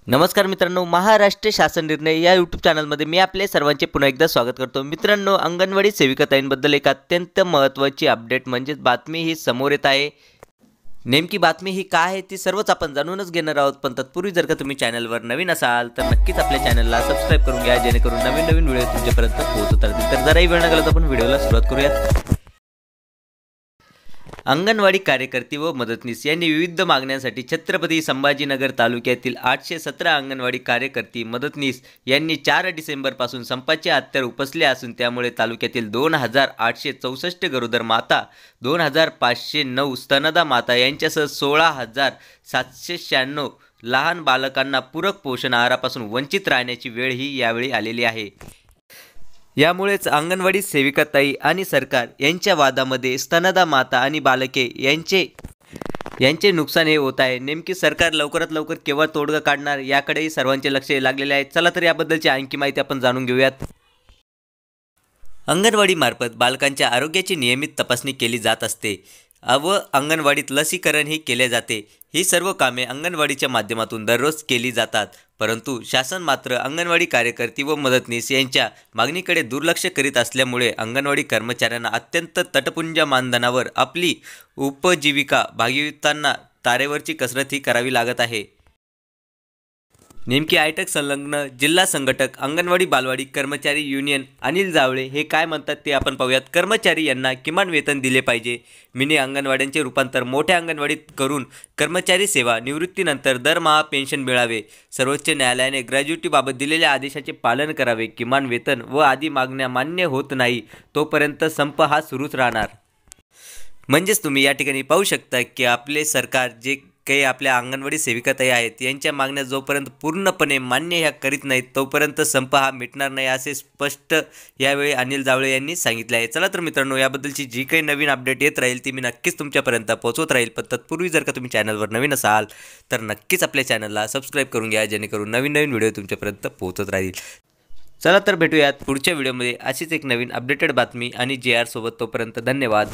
नमस्कार मित्रांनो, महाराष्ट्र शासन निर्णय या यूट्यूब चॅनलमध्ये मी आपले सर्वांचे पुन्हा एकदा स्वागत करतो। मित्रांनो, अंगणवाडी सेविकाताईंबद्दल एक अत्यंत महत्त्वाची अपडेट म्हणजे बातमी ही समोर येत आहे। नेमकी बातमी ही काय आहे ती सर्वच आपण जाणूनच घेणार आहोत, पण तत्पूर्वी जर का तुम्ही चॅनलवर नवीन असाल तर नक्कीच आपल्या चॅनलला सबस्क्राइब करून घ्या, जेणेकरून नवीन व्हिडिओ तुमच्यापर्यंत पोहोचत राहतील। तर जराही वेळ न घालवता आपण व्हिडिओला सुरुवात करूयात। अंगणवाडी कार्यकर्ती व मदतनीस यांनी विविध मागण्यांसाठी छत्रपती संभाजीनगर तालुक्यातील 817 अंगणवाडी कार्यकर्ती मदतनीस यांनी 4 डिसेंबरपासून संपाचे हत्यार उपसले असून त्यामुळे तालुक्यातील 2864 गरोदर माता, 2509 स्तनदा माता यांच्यासह 16796 लहान बालकांना पूरक पोषण आहारापासून वंचित राहण्याची वेळ ही यावेळी आलेली आहे। यामुळेच अंगणवाडी सेविकाताई आणि सरकार यांच्या वादामध्ये स्तनदा माता आणि बालके यांचे नुकसान हे होत आहे। नेमकी सरकार लवकरात लवकर केव्हा तोडगा काढणार याकडेही सर्वांचे लक्ष लागलेले आहे। चला तर याबद्दलची आणखी माहिती आपण जाणून घेऊयात। अंगणवाडी मार्फत बालकांच्या आरोग्याची नियमित तपासणी केली जात असते व अंगणवाडीत लसीकरण ही केले जाते। ही सर्व कामे अंगणवाडीच्या माध्यमातून दररोज केली जातात, परंतु शासन मात्र अंगणवाडी कार्यकर्ती व मदतनीस यांच्या मागणीकडे दुर्लक्ष करीत असल्यामुळे अंगणवाडी कर्मचाऱ्यांना अत्यंत तटपुंज मानधनावर आपली उपजीविका भागविताना तारेवरची कसरत ही करावी लागत आहे। नेमकी आयटक संलग्न जिल्हा संघटक अंगणवाडी बालवाडी कर्मचारी युनियन अनिल जावळे हे काय म्हणतात ते आपण पाहूयात। कर्मचारी यांना किमान वेतन दिले पाहिजे, मिनी अंगणवाड्यांचे रूपांतर मोठ्या अंगणवाडीत करून कर्मचारी सेवा निवृत्तीनंतर दरमहा पेन्शन मिळावे, सर्वोच्च न्यायालयाने ग्रॅज्युटीबाबत दिलेल्या आदेशाचे पालन करावे, किमान वेतन व आदी मागण्या मान्य होत नाही तोपर्यंत संप हा सुरूच राहणार। म्हणजेच तुम्ही या ठिकाणी पाहू शकता की आपले सरकार जे काही आपल्या अंगणवाडी सेविकाताई आहेत यांच्या मागण्या जोपर्यंत पूर्णपणे मान्य ह्या करीत नाहीत तोपर्यंत संप हा मिटणार नाही असे स्पष्ट यावेळी अनिल जावळे यांनी सांगितले आहे। चला तर मित्रांनो, याबद्दलची जी काही नवीन अपडेट येत राहील ती मी नक्कीच तुमच्यापर्यंत पोहोचवत राहील, पण तत्पूर्वी जर का तुम्ही चॅनलवर नवीन असाल तर नक्कीच आपल्या चॅनलला सबस्क्राइब करून घ्या, जेणेकरून नवीन व्हिडिओ तुमच्यापर्यंत पोहोचत राहील। चला तर भेटूयात पुढच्या व्हिडिओमध्ये अशीच एक नवीन अपडेटेड बातमी आणि JR सोबत। तोपर्यंत धन्यवाद।